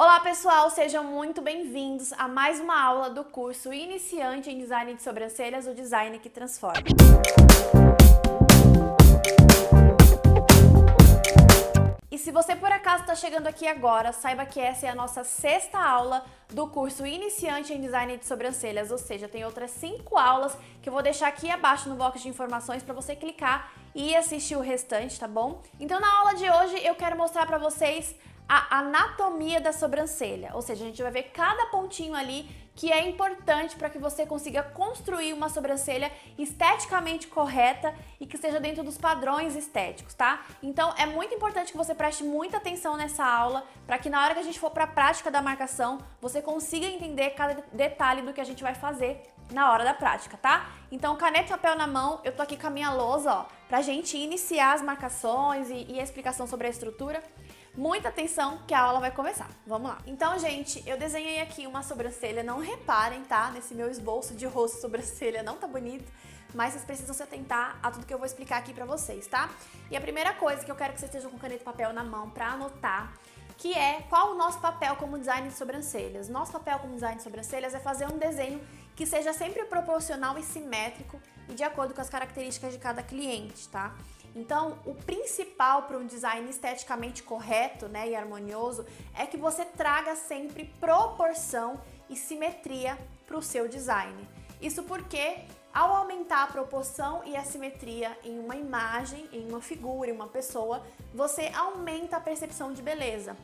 Olá pessoal, sejam muito bem-vindos a mais uma aula do curso Iniciante em Design de Sobrancelhas, o Design que Transforma. E se você por acaso está chegando aqui agora, saiba que essa é a nossa 6ª aula do curso Iniciante em Design de Sobrancelhas, ou seja, tem outras 5 aulas que eu vou deixar aqui abaixo no box de informações para você clicar e assistir o restante, tá bom? Então na aula de hoje eu quero mostrar para vocês a anatomia da sobrancelha, ou seja, a gente vai ver cada pontinho ali que é importante para que você consiga construir uma sobrancelha esteticamente correta e que esteja dentro dos padrões estéticos, tá? Então é muito importante que você preste muita atenção nessa aula para que na hora que a gente for para a prática da marcação, você consiga entender cada detalhe do que a gente vai fazer na hora da prática, tá? Então, caneta e papel na mão, eu tô aqui com a minha lousa, ó, pra gente iniciar as marcações e a explicação sobre a estrutura. Muita atenção que a aula vai começar. Vamos lá. Então, gente, eu desenhei aqui uma sobrancelha. Não reparem, tá? Nesse meu esboço de rosto e sobrancelha não tá bonito, mas vocês precisam se atentar a tudo que eu vou explicar aqui pra vocês, tá? E a primeira coisa que eu quero que vocês estejam com caneta e papel na mão pra anotar, que é qual o nosso papel como design de sobrancelhas. Nosso papel como design de sobrancelhas é fazer um desenho que seja sempre proporcional e simétrico e de acordo com as características de cada cliente, tá? Então, o principal para um design esteticamente correto, né, e harmonioso é que você traga sempre proporção e simetria para o seu design. Isso porque, ao aumentar a proporção e a simetria em uma imagem, em uma figura, em uma pessoa, você aumenta a percepção de beleza.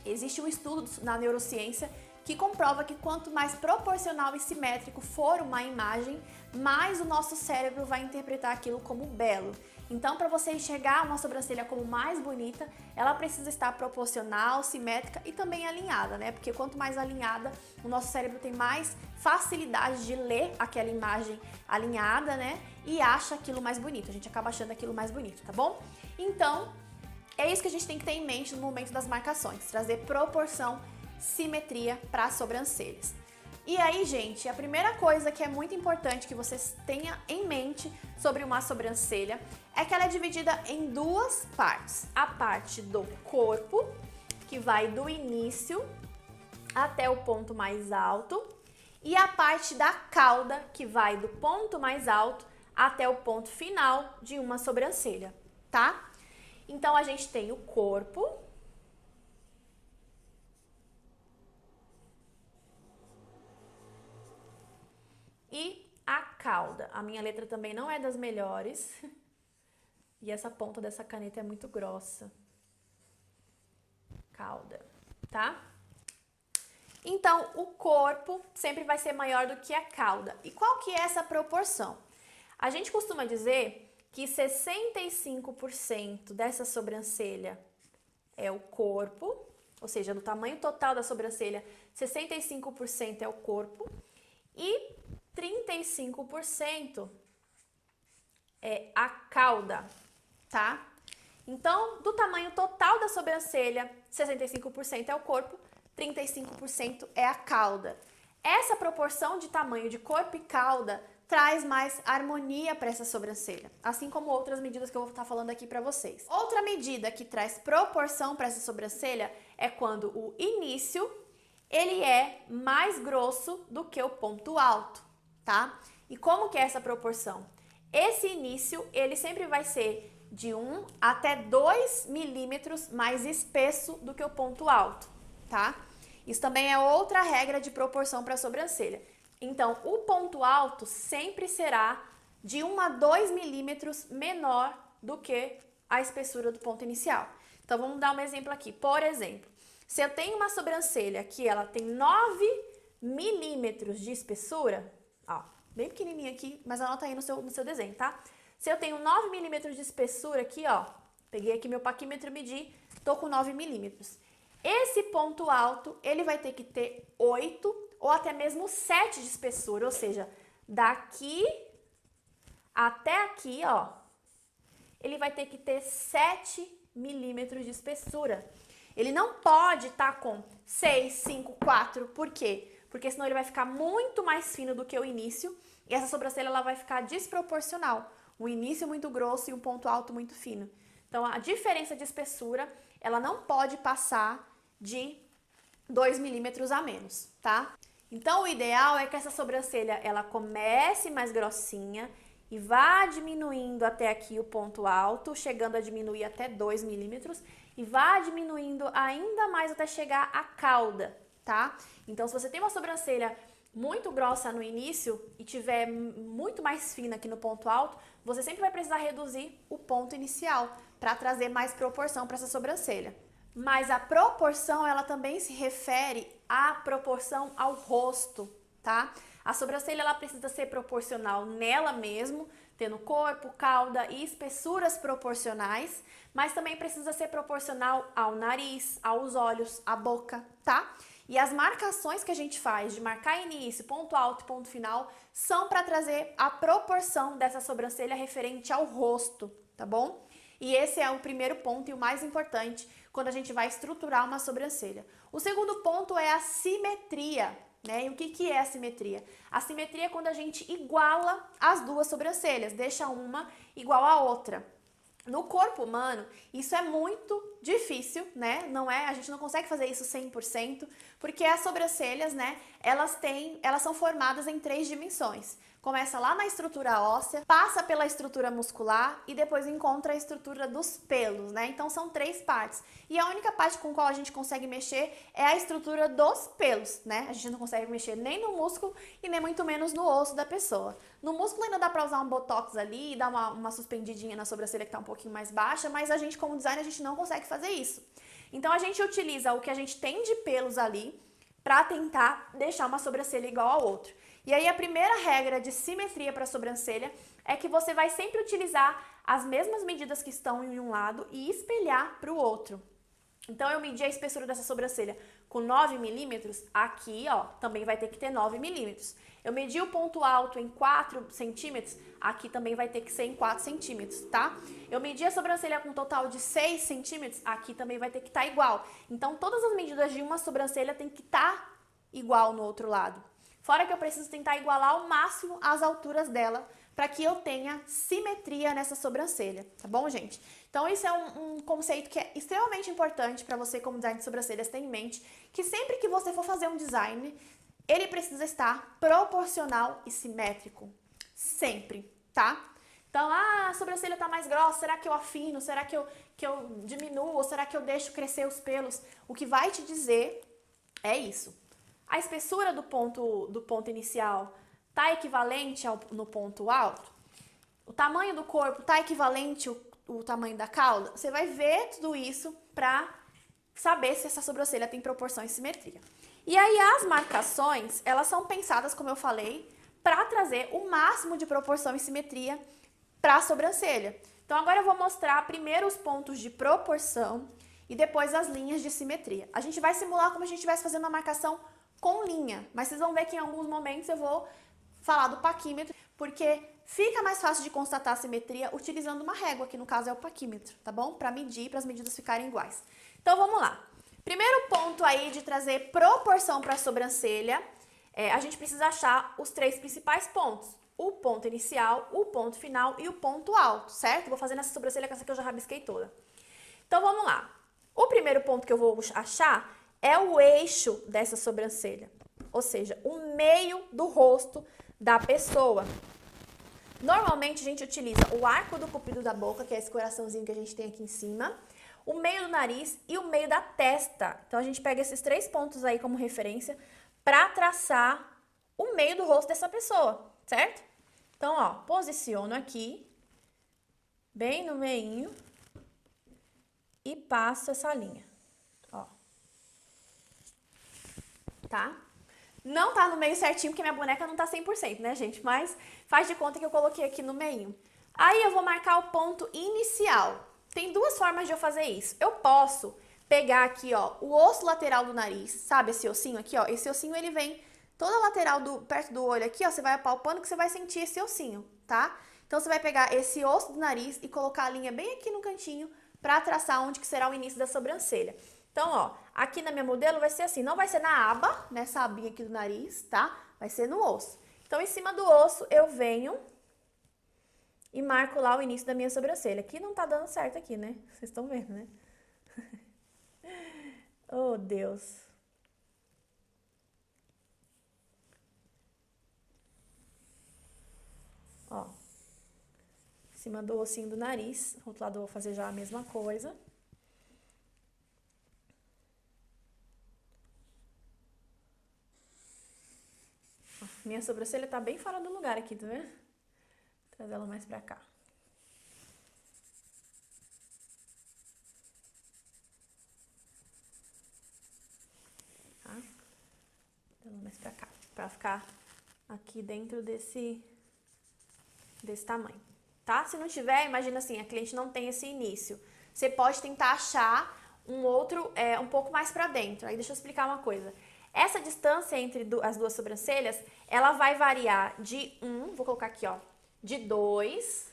Existe um estudo na neurociência que comprova que quanto mais proporcional e simétrico for uma imagem, mais o nosso cérebro vai interpretar aquilo como belo. Então, para você enxergar uma sobrancelha como mais bonita, ela precisa estar proporcional, simétrica e também alinhada, né? Porque quanto mais alinhada, o nosso cérebro tem mais facilidade de ler aquela imagem alinhada, né? E acha aquilo mais bonito. A gente acaba achando aquilo mais bonito, tá bom? Então, é isso que a gente tem que ter em mente no momento das marcações, trazer proporção, simetria para as sobrancelhas. E aí, gente, a primeira coisa que é muito importante que vocês tenham em mente sobre uma sobrancelha é que ela é dividida em duas partes. A parte do corpo, que vai do início até o ponto mais alto, e a parte da cauda, que vai do ponto mais alto até o ponto final de uma sobrancelha, tá? Então, a gente tem o corpo, e a cauda. A minha letra também não é das melhores. E essa ponta dessa caneta é muito grossa. Cauda, tá? Então, o corpo sempre vai ser maior do que a cauda. E qual que é essa proporção? A gente costuma dizer que 65% dessa sobrancelha é o corpo, ou seja, do tamanho total da sobrancelha, 65% é o corpo e 35% é a cauda, tá? Então, do tamanho total da sobrancelha, 65% é o corpo, 35% é a cauda. Essa proporção de tamanho de corpo e cauda traz mais harmonia para essa sobrancelha, assim como outras medidas que eu vou estar falando aqui para vocês. Outra medida que traz proporção para essa sobrancelha é quando o início ele é mais grosso do que o ponto alto, tá? E como que é essa proporção? Esse início, ele sempre vai ser de 1 até 2 milímetros mais espesso do que o ponto alto, tá? Isso também é outra regra de proporção para a sobrancelha. Então, o ponto alto sempre será de 1 a 2 milímetros menor do que a espessura do ponto inicial. Então, vamos dar um exemplo aqui. Por exemplo, se eu tenho uma sobrancelha que ela tem 9 milímetros de espessura, ó, bem pequenininha aqui, mas anota aí no seu desenho, tá? Se eu tenho 9 milímetros de espessura aqui, ó, peguei aqui meu paquímetro e medi, tô com 9 milímetros. Esse ponto alto, ele vai ter que ter 8 ou até mesmo 7 de espessura, ou seja, daqui até aqui, ó, ele vai ter que ter 7 milímetros de espessura. Ele não pode estar com 6, 5, 4, por quê? Porque senão ele vai ficar muito mais fino do que o início e essa sobrancelha ela vai ficar desproporcional. Um início muito grosso e um ponto alto muito fino. Então, a diferença de espessura, ela não pode passar de 2 milímetros a menos, tá? Então, o ideal é que essa sobrancelha, ela comece mais grossinha e vá diminuindo até aqui o ponto alto, chegando a diminuir até 2 milímetros e vá diminuindo ainda mais até chegar à cauda, tá? Então, se você tem uma sobrancelha muito grossa no início e tiver muito mais fina aqui no ponto alto, você sempre vai precisar reduzir o ponto inicial para trazer mais proporção para essa sobrancelha. Mas a proporção, ela também se refere à proporção ao rosto, tá? A sobrancelha, ela precisa ser proporcional nela mesmo, tendo corpo, cauda e espessuras proporcionais, mas também precisa ser proporcional ao nariz, aos olhos, à boca, tá? E as marcações que a gente faz de marcar início, ponto alto e ponto final são para trazer a proporção dessa sobrancelha referente ao rosto, tá bom? E esse é o primeiro ponto e o mais importante quando a gente vai estruturar uma sobrancelha. O segundo ponto é a simetria, né? E o que é a simetria? A simetria é quando a gente iguala as duas sobrancelhas, deixa uma igual à outra. No corpo humano, isso é muito difícil, né? A gente não consegue fazer isso 100%, porque as sobrancelhas, né, elas são formadas em 3 dimensões. Começa lá na estrutura óssea, passa pela estrutura muscular e depois encontra a estrutura dos pelos, né? Então são 3 partes. E a única parte com qual a gente consegue mexer é a estrutura dos pelos, né? A gente não consegue mexer nem no músculo e nem muito menos no osso da pessoa. No músculo ainda dá pra usar um botox ali e dar uma suspendidinha na sobrancelha que tá um pouquinho mais baixa, mas a gente, como designer, a gente não consegue fazer isso. Então a gente utiliza o que a gente tem de pelos ali pra tentar deixar uma sobrancelha igual ao outro. E aí a primeira regra de simetria para a sobrancelha é que você vai sempre utilizar as mesmas medidas que estão em um lado e espelhar para o outro. Então eu medi a espessura dessa sobrancelha com 9 milímetros, aqui ó, também vai ter que ter 9 milímetros. Eu medi o ponto alto em 4 centímetros, aqui também vai ter que ser em 4 centímetros, tá? Eu medi a sobrancelha com um total de 6 centímetros, aqui também vai ter que estar igual. Então todas as medidas de uma sobrancelha tem que estar igual no outro lado. Fora que eu preciso tentar igualar ao máximo as alturas dela para que eu tenha simetria nessa sobrancelha, tá bom, gente? Então, isso é um conceito que é extremamente importante para você, como designer de sobrancelhas, ter em mente, que sempre que você for fazer um design, ele precisa estar proporcional e simétrico. Sempre, tá? Então, a sobrancelha tá mais grossa, será que eu afino? Será que eu diminuo? Ou será que eu deixo crescer os pelos? O que vai te dizer é isso. A espessura do ponto inicial está equivalente no ponto alto? O tamanho do corpo está equivalente ao tamanho da cauda? Você vai ver tudo isso para saber se essa sobrancelha tem proporção e simetria. E aí as marcações, elas são pensadas, como eu falei, para trazer o máximo de proporção e simetria para a sobrancelha. Então agora eu vou mostrar primeiro os pontos de proporção e depois as linhas de simetria. A gente vai simular como se a gente estivesse fazendo uma marcação com linha, mas vocês vão ver que em alguns momentos eu vou falar do paquímetro, porque fica mais fácil de constatar a simetria utilizando uma régua, que no caso é o paquímetro, tá bom? Para medir, para as medidas ficarem iguais. Então vamos lá. Primeiro ponto aí de trazer proporção para a sobrancelha, a gente precisa achar os 3 principais pontos. O ponto inicial, o ponto final e o ponto alto, certo? Vou fazer nessa sobrancelha que essa aqui eu já rabisquei toda. Então vamos lá. O primeiro ponto que eu vou achar é o eixo dessa sobrancelha, ou seja, o meio do rosto da pessoa. Normalmente a gente utiliza o arco do comprido da boca, que é esse coraçãozinho que a gente tem aqui em cima, o meio do nariz e o meio da testa. Então a gente pega esses 3 pontos aí como referência para traçar o meio do rosto dessa pessoa, certo? Então, ó, posiciono aqui, bem no meinho e passo essa linha. Tá? Não tá no meio certinho, porque minha boneca não tá 100%, né, gente? Mas faz de conta que eu coloquei aqui no meio. Aí eu vou marcar o ponto inicial. Tem 2 formas de eu fazer isso. Eu posso pegar aqui, ó, o osso lateral do nariz, sabe esse ossinho aqui, ó? Esse ossinho, ele vem toda a lateral perto do olho aqui, ó, você vai apalpando que você vai sentir esse ossinho, tá? Então, você vai pegar esse osso do nariz e colocar a linha bem aqui no cantinho pra traçar onde que será o início da sobrancelha. Então, ó, aqui na minha modelo vai ser assim, não vai ser na aba, nessa abinha aqui do nariz, tá? Vai ser no osso. Então, em cima do osso, eu venho e marco lá o início da minha sobrancelha. Aqui não tá dando certo aqui, né? Vocês estão vendo, né? Oh, Deus. cima do ossinho do nariz. Do outro lado eu vou fazer já a mesma coisa. Minha sobrancelha tá bem fora do lugar aqui, tá vendo? Vou trazer ela mais pra cá. Tá? Ela mais pra cá, pra ficar aqui dentro desse tamanho, tá? Se não tiver, imagina assim, a cliente não tem esse início. Você pode tentar achar um outro, um pouco mais pra dentro. Aí deixa eu explicar uma coisa. Essa distância entre as duas sobrancelhas, ela vai variar de vou colocar aqui, ó, de 2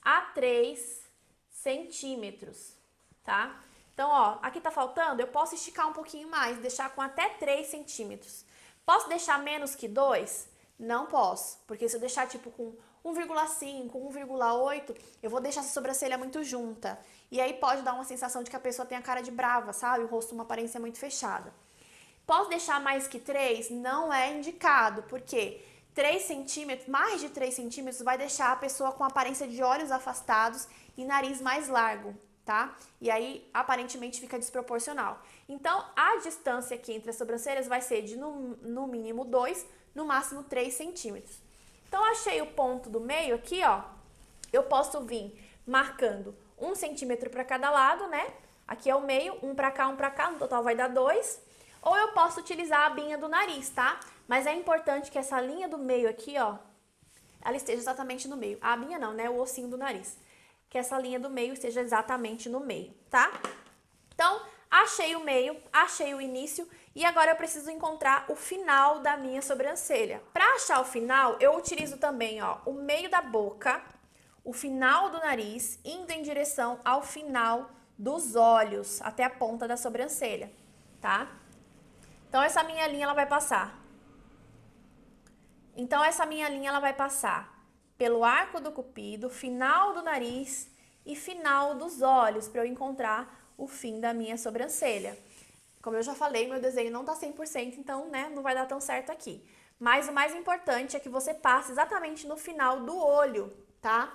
a 3 centímetros, tá? Então, ó, aqui tá faltando, eu posso esticar um pouquinho mais, deixar com até 3 centímetros. Posso deixar menos que 2? Não posso, porque se eu deixar tipo com 1,5, 1,8, eu vou deixar essa sobrancelha muito junta. E aí pode dar uma sensação de que a pessoa tem a cara de brava, sabe? O rosto uma aparência muito fechada. Posso deixar mais que 3? Não é indicado, porque 3 centímetros, mais de 3 centímetros vai deixar a pessoa com aparência de olhos afastados e nariz mais largo, tá? E aí, aparentemente, fica desproporcional. Então, a distância aqui entre as sobrancelhas vai ser de no mínimo 2, no máximo 3 centímetros. Então, achei o ponto do meio aqui, ó. Eu posso vir marcando 1 centímetro para cada lado, né? Aqui é o meio, um para cá, no total vai dar 2. Ou eu posso utilizar a abinha do nariz, tá? Mas é importante que essa linha do meio aqui, ó, ela esteja exatamente no meio. A abinha não, né? O ossinho do nariz. Que essa linha do meio esteja exatamente no meio, tá? Então, achei o meio, achei o início e agora eu preciso encontrar o final da minha sobrancelha. Para achar o final, eu utilizo também, ó, o meio da boca, o final do nariz, indo em direção ao final dos olhos, até a ponta da sobrancelha, tá? Então, essa minha linha, ela vai passar. Pelo arco do cupido, final do nariz e final dos olhos, para eu encontrar o fim da minha sobrancelha. Como eu já falei, meu desenho não tá 100%, então, né, não vai dar tão certo aqui. Mas o mais importante é que você passe exatamente no final do olho, tá?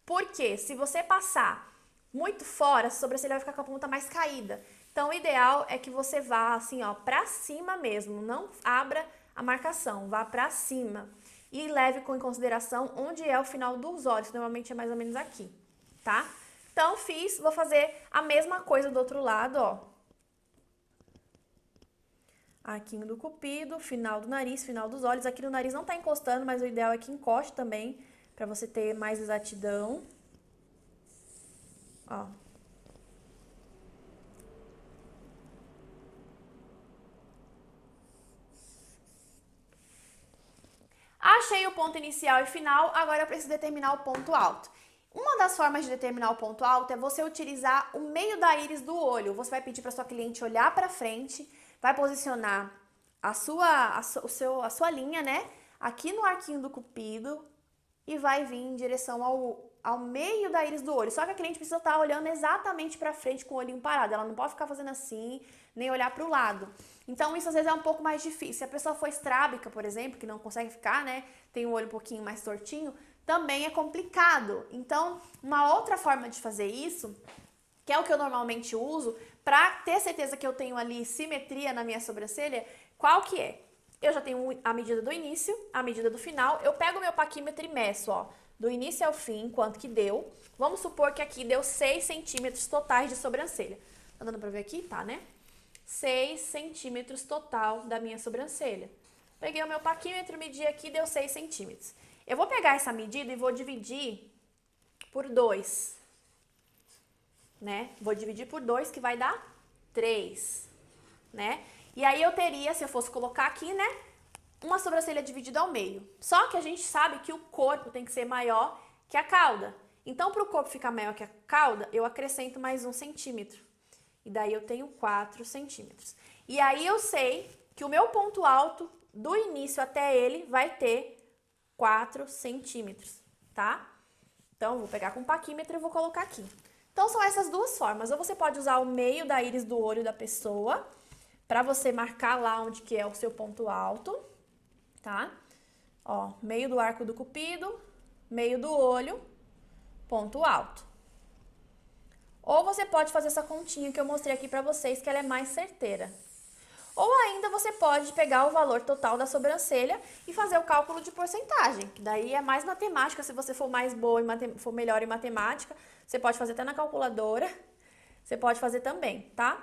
Porque se você passar muito fora, a sobrancelha vai ficar com a ponta mais caída. Então, o ideal é que você vá assim, ó, pra cima mesmo, não abra a marcação, vá pra cima. E leve em consideração onde é o final dos olhos, que normalmente é mais ou menos aqui, tá? Então, vou fazer a mesma coisa do outro lado, ó. Arquinho do cupido, final do nariz, final dos olhos. Aqui no nariz não tá encostando, mas o ideal é que encoste também, pra você ter mais exatidão. Ó. Achei o ponto inicial e final, agora eu preciso determinar o ponto alto. Uma das formas de determinar o ponto alto é você utilizar o meio da íris do olho. Você vai pedir para sua cliente olhar para frente, vai posicionar a sua linha, né? Aqui no arquinho do cupido e vai vir em direção ao meio da íris do olho. Só que a cliente precisa estar olhando exatamente para frente com o olhinho parado. Ela não pode ficar fazendo assim, nem olhar para o lado. Então, isso às vezes é um pouco mais difícil. Se a pessoa for estrábica, por exemplo, que não consegue ficar, né? Tem o olho um pouquinho mais tortinho, também é complicado. Então, uma outra forma de fazer isso, que é o que eu normalmente uso, para ter certeza que eu tenho ali simetria na minha sobrancelha, qual que é? Eu já tenho a medida do início, a medida do final, eu pego o meu paquímetro e meço, ó, do início ao fim, quanto que deu. Vamos supor que aqui deu 6 centímetros totais de sobrancelha. Tá dando pra ver aqui? Tá, né? 6 centímetros total da minha sobrancelha. Peguei o meu paquímetro, medi aqui, deu 6 centímetros. Eu vou pegar essa medida e vou dividir por 2, né? Vou dividir por 2, que vai dar 3, né? E aí eu teria, se eu fosse colocar aqui, né, uma sobrancelha dividida ao meio. Só que a gente sabe que o corpo tem que ser maior que a cauda. Então, para o corpo ficar maior que a cauda, eu acrescento mais 1 centímetro. E daí eu tenho 4 centímetros. E aí eu sei que o meu ponto alto, do início até ele, vai ter 4 centímetros, tá? Então, vou pegar com o paquímetro e vou colocar aqui. Então, são essas duas formas. Ou você pode usar o meio da íris do olho da pessoa, para você marcar lá onde que é o seu ponto alto, tá? Ó, meio do arco do cupido, meio do olho, ponto alto. Ou você pode fazer essa continha que eu mostrei aqui pra vocês, que ela é mais certeira. Ou ainda você pode pegar o valor total da sobrancelha e fazer o cálculo de porcentagem, que daí é mais matemática. Se você for mais boa e for melhor em matemática, você pode fazer até na calculadora, você pode fazer também, tá?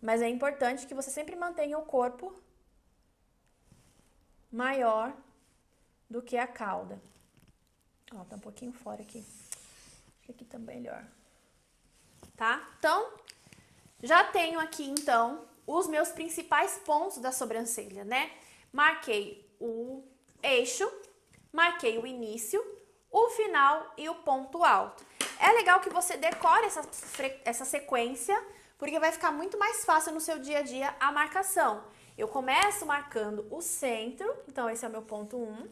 Mas é importante que você sempre mantenha o corpo maior do que a cauda. Ó, tá um pouquinho fora aqui. Acho que aqui tá melhor. Tá? Então, já tenho aqui, então, os meus principais pontos da sobrancelha, né? Marquei o eixo, marquei o início, o final e o ponto alto. É legal que você decore essa sequência, porque vai ficar muito mais fácil no seu dia a dia a marcação. Eu começo marcando o centro, então esse é o meu ponto 1.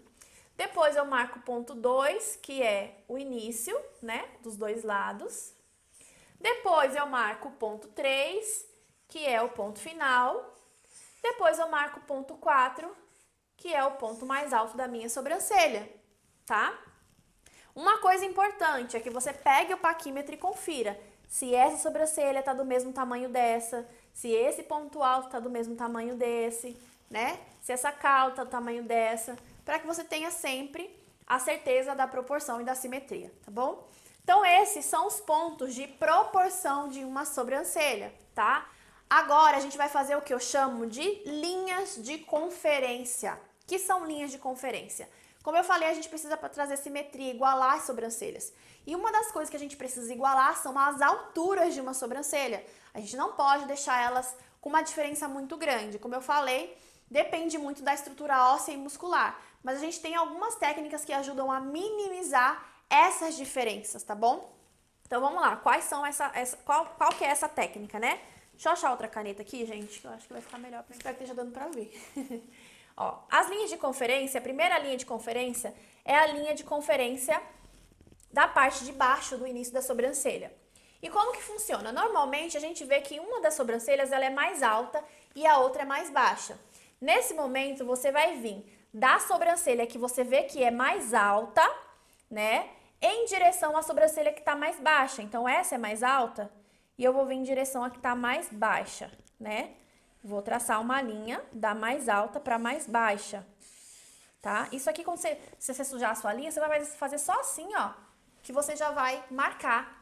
Depois eu marco o ponto 2, que é o início, né, dos dois lados. Depois eu marco o ponto 3, que é o ponto final. Depois eu marco o ponto 4, que é o ponto mais alto da minha sobrancelha, tá? Uma coisa importante é que você pegue o paquímetro e confira se essa sobrancelha tá do mesmo tamanho dessa, se esse ponto alto tá do mesmo tamanho desse, né? Se essa cauda tá do tamanho dessa, para que você tenha sempre a certeza da proporção e da simetria, tá bom? Então, esses são os pontos de proporção de uma sobrancelha, tá? Agora, a gente vai fazer o que eu chamo de linhas de conferência. O que são linhas de conferência? Como eu falei, a gente precisa trazer simetria, igualar as sobrancelhas. E uma das coisas que a gente precisa igualar são as alturas de uma sobrancelha. A gente não pode deixar elas com uma diferença muito grande. Como eu falei, depende muito da estrutura óssea e muscular. Mas a gente tem algumas técnicas que ajudam a minimizar essas diferenças, tá bom? Então vamos lá, quais são qual que é essa técnica, né? Deixa eu achar outra caneta aqui, gente, que eu acho que vai ficar melhor, espero que esteja dando pra ver. Ó, as linhas de conferência, a primeira linha de conferência é a linha de conferência da parte de baixo do início da sobrancelha. E como que funciona? Normalmente a gente vê que uma das sobrancelhas ela é mais alta e a outra é mais baixa. Nesse momento você vai vir da sobrancelha que você vê que é mais alta, né, em direção à sobrancelha que está mais baixa. Então, essa é mais alta e eu vou vir em direção à que está mais baixa, né? Vou traçar uma linha da mais alta para mais baixa, tá? Isso aqui, quando você sujar a sua linha, você vai fazer só assim, ó, que você já vai marcar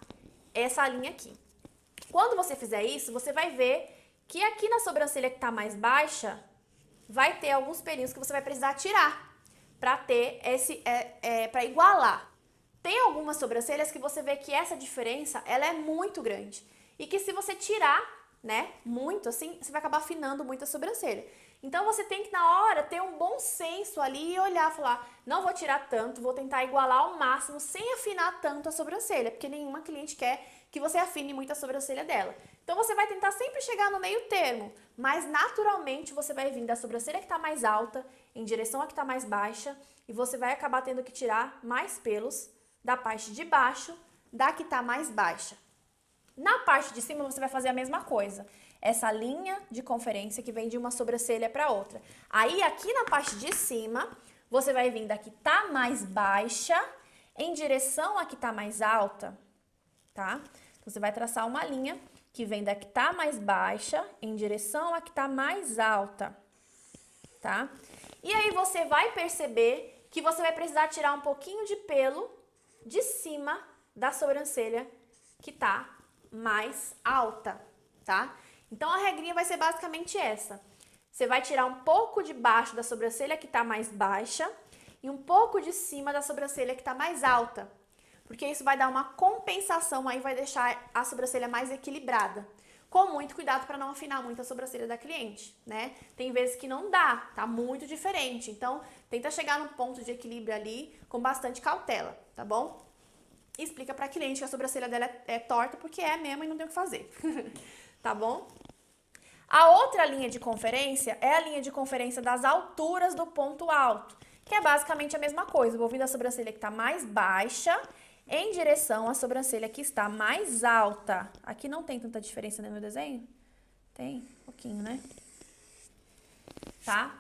essa linha aqui. Quando você fizer isso, você vai ver que aqui na sobrancelha que está mais baixa, vai ter alguns pelinhos que você vai precisar tirar para ter para igualar. Tem algumas sobrancelhas que você vê que essa diferença, ela é muito grande. E que se você tirar, né, muito assim, você vai acabar afinando muito a sobrancelha. Então você tem que na hora ter um bom senso ali e olhar, falar, não vou tirar tanto, vou tentar igualar ao máximo sem afinar tanto a sobrancelha, porque nenhuma cliente quer que você afine muito a sobrancelha dela. Então você vai tentar sempre chegar no meio termo, mas naturalmente você vai vir da sobrancelha que está mais alta em direção à que está mais baixa e você vai acabar tendo que tirar mais pelos da parte de baixo da que está mais baixa. Na parte de cima você vai fazer a mesma coisa. Essa linha de conferência que vem de uma sobrancelha para outra. Aí aqui na parte de cima, você vai vir da que tá mais baixa em direção à que tá mais alta, tá? Então, você vai traçar uma linha que vem da que tá mais baixa em direção à que tá mais alta, tá? E aí você vai perceber que você vai precisar tirar um pouquinho de pelo de cima da sobrancelha que tá mais alta, tá? Então, a regrinha vai ser basicamente essa. Você vai tirar um pouco de baixo da sobrancelha que tá mais baixa e um pouco de cima da sobrancelha que tá mais alta. Porque isso vai dar uma compensação aí, vai deixar a sobrancelha mais equilibrada. Com muito cuidado para não afinar muito a sobrancelha da cliente, né? Tem vezes que não dá, tá muito diferente. Então, tenta chegar num ponto de equilíbrio ali com bastante cautela, tá bom? E explica pra cliente que a sobrancelha dela é torta porque é mesmo e não tem o que fazer. Tá bom? A outra linha de conferência é a linha de conferência das alturas do ponto alto, que é basicamente a mesma coisa. Eu vou vir da sobrancelha que está mais baixa em direção à sobrancelha que está mais alta. Aqui não tem tanta diferença no meu desenho? Tem um pouquinho, né? Tá?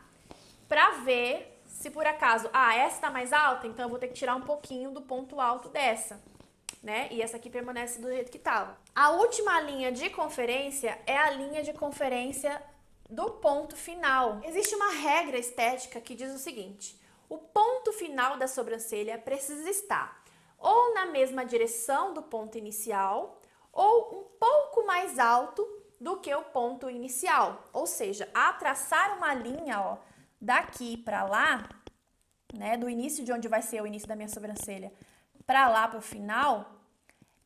Pra ver se por acaso, essa tá mais alta, então eu vou ter que tirar um pouquinho do ponto alto dessa, né? E essa aqui permanece do jeito que estava. A última linha de conferência é a linha de conferência do ponto final. Existe uma regra estética que diz o seguinte: o ponto final da sobrancelha precisa estar ou na mesma direção do ponto inicial ou um pouco mais alto do que o ponto inicial. Ou seja, a traçar uma linha, ó, daqui para lá, né, do início de onde vai ser o início da minha sobrancelha para lá para o final,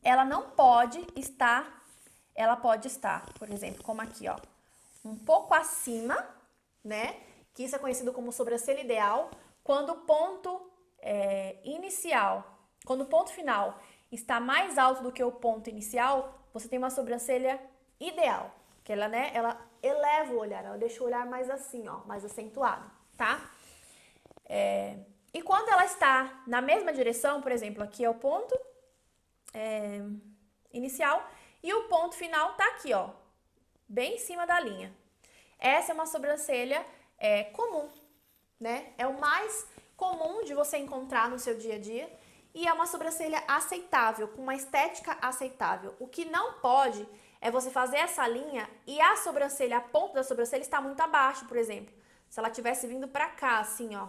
ela não pode estar, ela pode estar, por exemplo, como aqui, ó, um pouco acima, né, que isso é conhecido como sobrancelha ideal, quando o ponto inicial, quando o ponto final está mais alto do que o ponto inicial, você tem uma sobrancelha ideal, que ela, né, ela eleva o olhar, ela deixa o olhar mais assim, ó, mais acentuado, tá? E quando ela está na mesma direção, por exemplo, aqui é o ponto inicial e o ponto final tá aqui, ó, bem em cima da linha. Essa é uma sobrancelha comum, né? É o mais comum de você encontrar no seu dia a dia e é uma sobrancelha aceitável, com uma estética aceitável. O que não pode é você fazer essa linha e a sobrancelha, a ponta da sobrancelha está muito abaixo, por exemplo. Se ela tivesse vindo pra cá, assim, ó.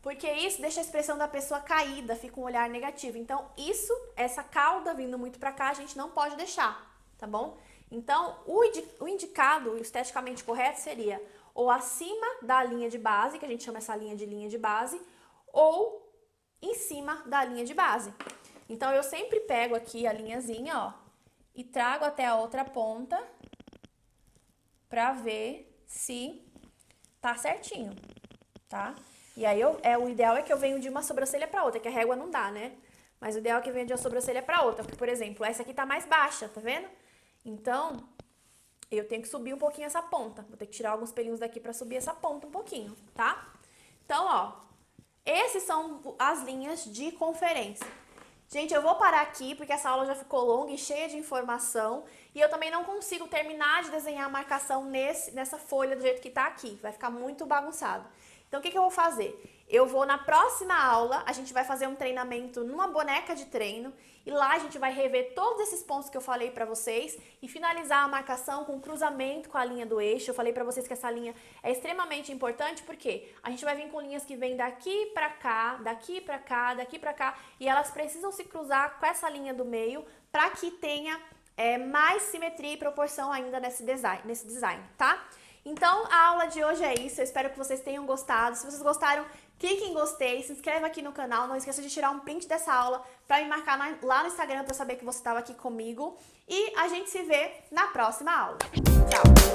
Porque isso deixa a expressão da pessoa caída, fica um olhar negativo. Então, essa cauda vindo muito pra cá, a gente não pode deixar, tá bom? Então, o indicado, o esteticamente correto seria ou acima da linha de base, que a gente chama essa linha de base, ou em cima da linha de base. Então, eu sempre pego aqui a linhazinha, ó, e trago até a outra ponta pra ver se tá certinho, tá? E aí, o ideal é que eu venho de uma sobrancelha pra outra, que a régua não dá, né? Mas o ideal é que eu venha de uma sobrancelha pra outra, porque, por exemplo, essa aqui tá mais baixa, tá vendo? Então, eu tenho que subir um pouquinho essa ponta. Vou ter que tirar alguns pelinhos daqui pra subir essa ponta um pouquinho, tá? Então, ó, esses são as linhas de conferência. Gente, eu vou parar aqui porque essa aula já ficou longa e cheia de informação. E eu também não consigo terminar de desenhar a marcação nessa folha do jeito que tá aqui. Vai ficar muito bagunçado. Então, o que eu vou fazer? Eu vou, na próxima aula, a gente vai fazer um treinamento numa boneca de treino. E lá a gente vai rever todos esses pontos que eu falei pra vocês e finalizar a marcação com cruzamento com a linha do eixo. Eu falei pra vocês que essa linha é extremamente importante porque a gente vai vir com linhas que vêm daqui pra cá, daqui pra cá, daqui pra cá. E elas precisam se cruzar com essa linha do meio pra que tenha mais simetria e proporção ainda nesse design, tá? Então, a aula de hoje é isso. Eu espero que vocês tenham gostado. Se vocês gostaram, clique em gostei, se inscreva aqui no canal. Não esqueça de tirar um print dessa aula para me marcar lá no Instagram para eu saber que você estava aqui comigo. E a gente se vê na próxima aula. Tchau!